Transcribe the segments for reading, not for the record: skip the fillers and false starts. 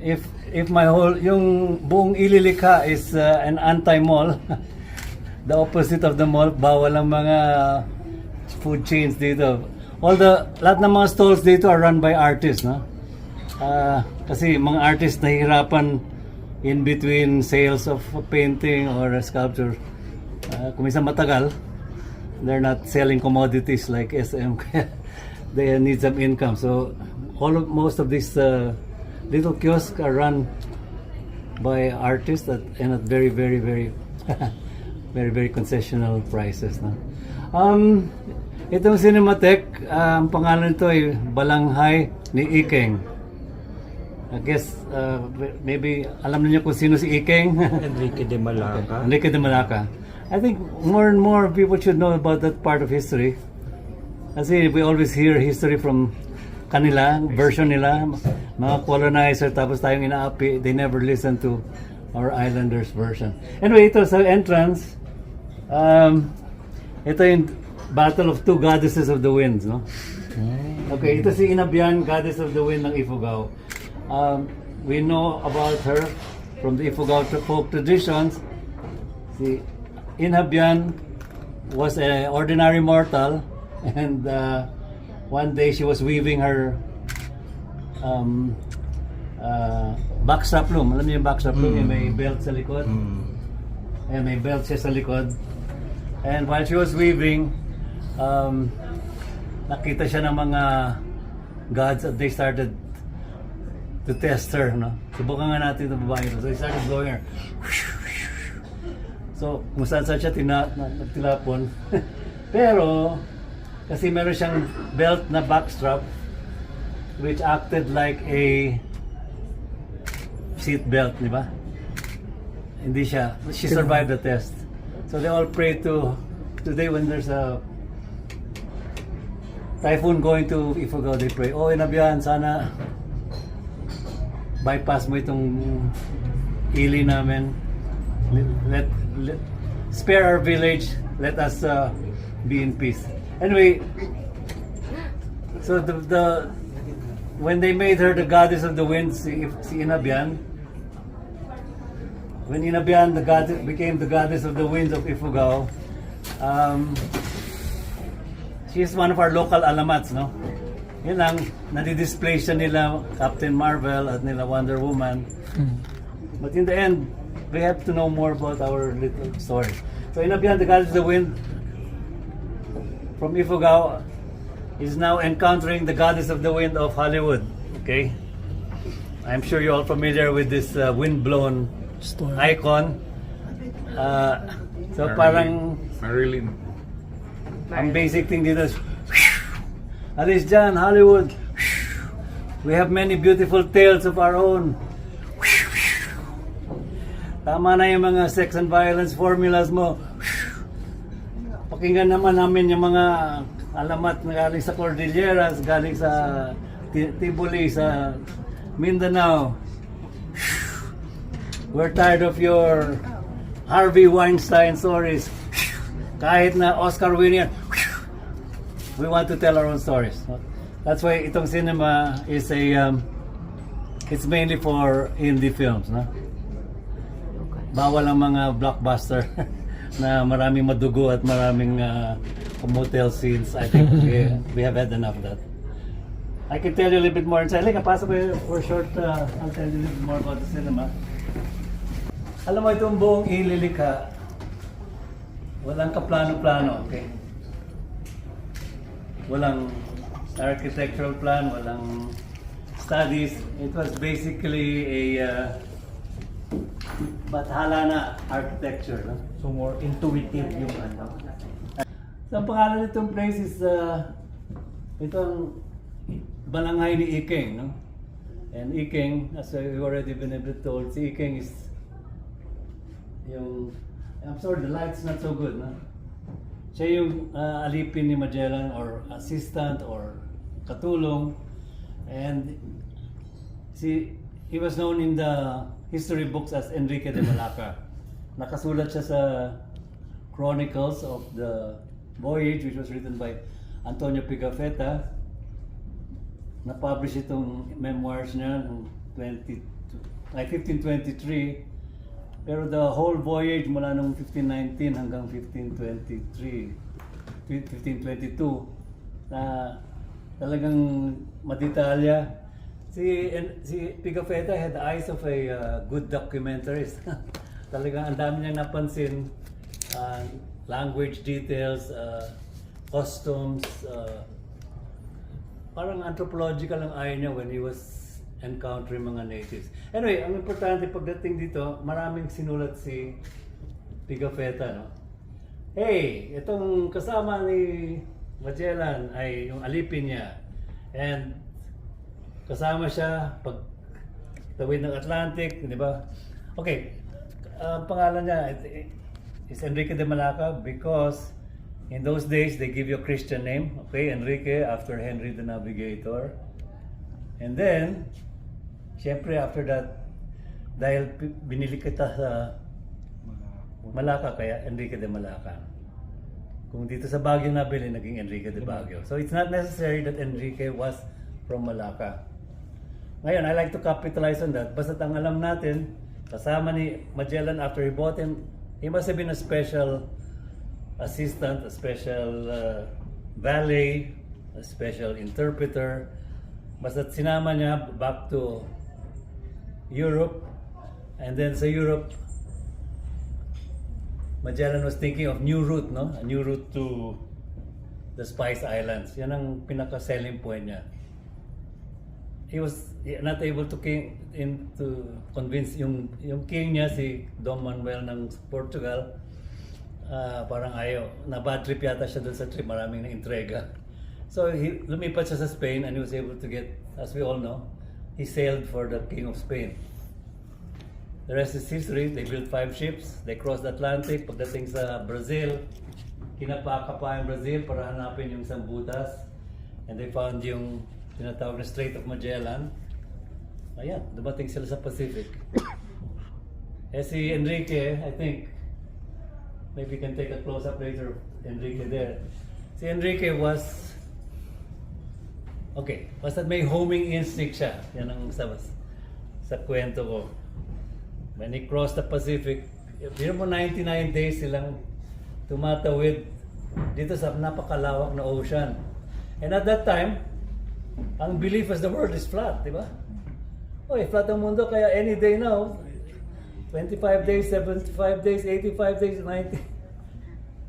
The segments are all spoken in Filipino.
if my whole yung buong Ililikha is an anti-mall, the opposite of the mall, bawal ang mga food chains dito. Lahat ng mga stalls dito are run by artists, no? Kasi mga artists nahihirapan in between sales of a painting or a sculpture. Kung minsan matagal, they're not selling commodities like SM. They need some income. So most of these little kiosks are run by artists and at very very very very concessional prices, no? Itong cinematheque, ang pangalan nito ay Balanghay ni Ikeng. I guess maybe alam niyo kung sino si Ikeng. Enrique de Malacca. Enrique de Malacca. I think more and more people should know about that part of history. Kasi we always hear history from kanila, version nila, mga colonizer, tapos tayong inaapi. They never listen to our islanders' version. Anyway, ito sa entrance, ito yung Battle of Two Goddesses of the Winds, no? Okay, ito si Inabian, Goddess of the Wind ng Ifugao. We know about her from the Ifugao folk traditions. Si Inabian was an ordinary mortal, and one day she was weaving her backstrap loom. Alam niyo yung backstrap loom? Yung may belt sa likod. And may belt siya sa likod. And while she was weaving, nakita siya ng mga gods at they started to test her, no? Subukan nga natin itong babae. So they started blowing her. So kung saan siya tilapon. Pero kasi meron siyang belt na backstrap which acted like a seat belt, di ba? Hindi siya. She survived the test. So they all pray to today when there's a typhoon going to Ifugao, they pray, oh Inabian, sana bypass mo itong ili namin. Let spare our village. Let us be in peace. Anyway, so when they made her the goddess of the wind, si Inabian, when Inabian became the goddess of the winds of Ifugao, she's one of our local alamats, no? Yun lang, nadi-display siya nila Captain Marvel at nila Wonder Woman. But in the end, we have to know more about our little story. So Inabian, the goddess of the wind from Ifugao, is now encountering the goddess of the wind of Hollywood. Okay? I'm sure you're all familiar with this wind-blown icon. So parang Marilyn. ang basic thing dito is alis dyan, Hollywood. We have many beautiful tales of our own. Tama na yung mga sex and violence formulas mo. Pakinggan naman namin yung mga alamat na galing sa Cordilleras, galing sa Tibuli, sa Mindanao. We're tired of your Harvey Weinstein stories. Kahit na Oscar winner, we want to tell our own stories. That's why itong cinema is it's mainly for indie films, no? Bawal ang mga blockbuster na maraming madugo at maraming motel scenes. I think we have had enough of that. I can tell you a little bit more inside. Like, pasok for short, I'll tell you a little bit more about the cinema. Alam mo, itong buong Ililikha, walang kaplano-plano, okay? Walang architectural plan, walang studies. It was basically a bathala na architecture, no? So more intuitive yung ano. So ang pangalan nitong place is itong Balanghay ni Ikeng, no? And Ikeng, as we already been told, si Ikeng is yung, I'm sorry, the light's not so good, no? Siya yung alipin ni Magellan or assistant or katulong, and he was known in the history books as Enrique de Malacca. Nakasulat siya sa Chronicles of the Voyage, which was written by Antonio Pigafetta. Na-publish itong memoirs niya noong 1523. Pero the whole voyage mula nung 1519 hanggang 1523, 1522 na talagang madetalya. Si Pigafetta had the eyes of a good documentarist. Talagang ang dami niyang napansin, language details, customs, parang anthropological ang eye niya when he was encountering mga natives. Anyway, ang importante pagdating dito, maraming sinulat si Pigafetta, no? Hey, itong kasama ni Magellan ay yung alipin niya. And kasama siya pag tawid ng Atlantic, di ba? Okay, ang pangalan niya is Enrique de Malacca because in those days they give you a Christian name. Okay, Enrique after Henry the Navigator. And then, syempre after that, dahil binili kita sa Malacca, kaya Enrique de Malacca. Kung dito sa Baguio nabili, naging Enrique de Baguio. So it's not necessary that Enrique was from Malacca. Ngayon, I like to capitalize on that. Basta ang alam natin, kasama ni Magellan after he bought him, he must have been a special assistant, a special valet, a special interpreter. Basta sinama niya back to Europe. And then sa Europe, Magellan was thinking of new route, no? A new route to the Spice Islands. Yan ang pinaka-selling point niya. He was not able to convince yung king niya, si Dom Manuel ng Portugal. Parang ayaw. Na bad trip yata siya dun sa trip. Maraming na intriga. So lumipat siya sa Spain and he was able to get, as we all know, he sailed for the King of Spain. The rest is history. They built 5 ships. They crossed the Atlantic. Pagdating sa Brazil, kinapaka pa yung Brazil para hanapin yung isang butas. And they found yung tinatawag na Strait of Magellan. Ayan, dumating sila sa Pacific. Si Enrique, I think, maybe you can take a close-up later, Enrique there. Si Enrique was, okay, basta may homing instinct siya. Yan ang sa kwento ko. When he crossed the Pacific, yun mo 99 days silang tumatawid dito sa napakalawak na ocean. And at that time, ang belief is the world is flat, di ba? Oy, flat ang mundo, kaya any day now, 25 days, 75 days, 85 days, 90.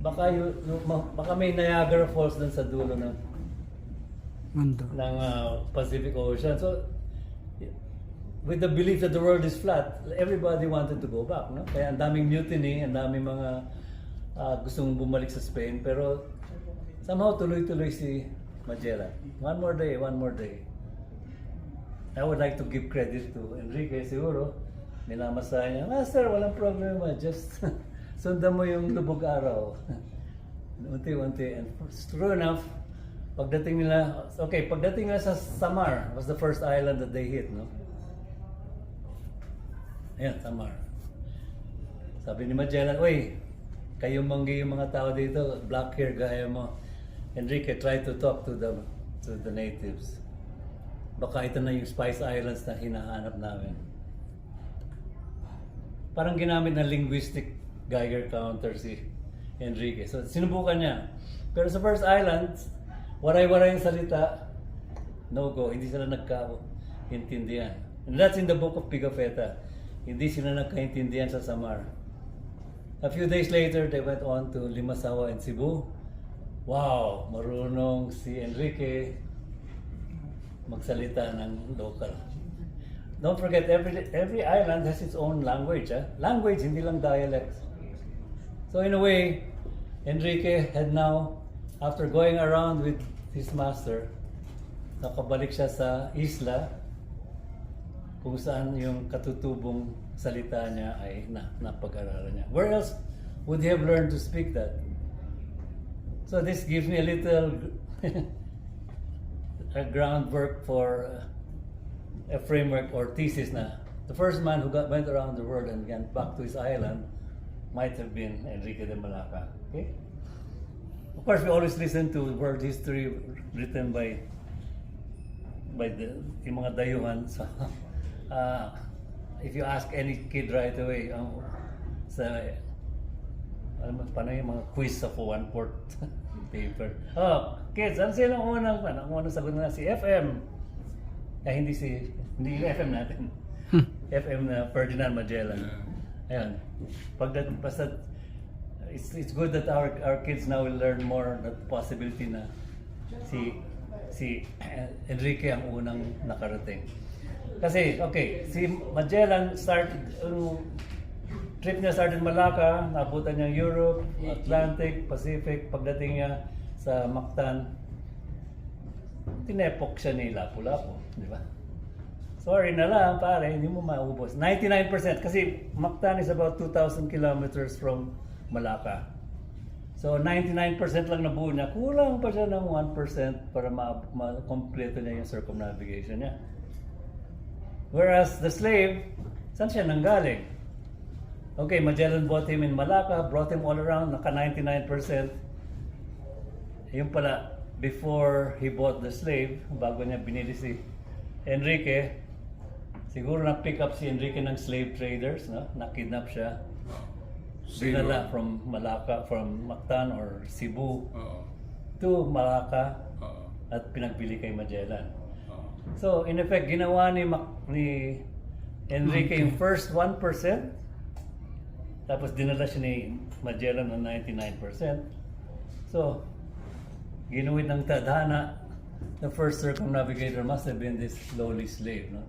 Baka may Niagara Falls dun sa dulo ng mundo ng Pacific Ocean. So, with the belief that the world is flat, everybody wanted to go back, no? Kaya ang daming mutiny, ang daming mga gustong bumalik sa Spain, pero somehow tuloy-tuloy si Magellan. One more day, one more day. I would like to give credit to Enrique, siguro. Minamasahe niya, Master, walang problema, just sundan mo yung lubog araw. Unti-unti. And true enough, pagdating nila sa Samar, was the first island that they hit, no? Ayan, Samar. Sabi ni Magellan, uy, kayong manggi yung mga tao dito, black hair gaya mo. Enrique, try to talk to the natives. Baka ito na yung Spice Islands na hinahanap namin. Parang ginamit na linguistic Geiger counter si Enrique. So, sinubukan niya. Pero sa first island, waray-waray yung salita, no go, hindi sila nagkaintindihan. And that's in the book of Pigafetta. Hindi sila nagkaintindihan sa Samar. A few days later, they went on to Limasawa and Cebu. Wow, marunong si Enrique magsalita ng local. Don't forget, every island has its own language. Language, hindi lang dialects. So in a way, Enrique had now, after going around with his master, nakabalik siya sa isla kung saan yung katutubong salita niya ay napag-aralan niya. Where else would he have learned to speak that? So this gives me a little a groundwork for a framework or thesis na the first man who went around the world and went back to his island might have been Enrique de Malacca. Okay? Of course, we always listen to world history written by yung mga dayuhan. So, if you ask any kid right away, sa alam mo, paano yung mga quiz of 1/4 paper. Oh, kids, ano sila ang unang sagot na si FM? Hindi yung FM natin. FM na Ferdinand Magellan. Ayan. Basta, it's good that our kids now will learn more the possibility na si Enrique ang unang nakarating. Kasi, okay, si Magellan trip niya started Malacca, nabutan niya Europe, Atlantic, Pacific, pagdating niya sa Mactan, tinepok siya ni Lapu-Lapu, di ba? Sorry na lang, pare, hindi mo maubos. 99% kasi Mactan is about 2,000 kilometers from Malacca. So 99% lang nabuo niya. Kulang pa siya ng 1% para ma-kompleto niya yung circumnavigation niya. Whereas the slave, saan siya nanggaling? Okay, Magellan bought him in Malacca, brought him all around, naka 99%. Yung pala, before he bought the slave, bago niya binili si Enrique, siguro na-pick up si Enrique ng slave traders, no? Na-kidnap siya. Dinala from Malacca, from Mactan or Cebu to Malacca at pinagbili kay Magellan. So, in effect, ginawa ni Enrique yung first 1%, tapos dinala siya ni Magellan ng 99%. So, ginuwid ng tadhana, the first circumnavigator must have been this lowly slave, no?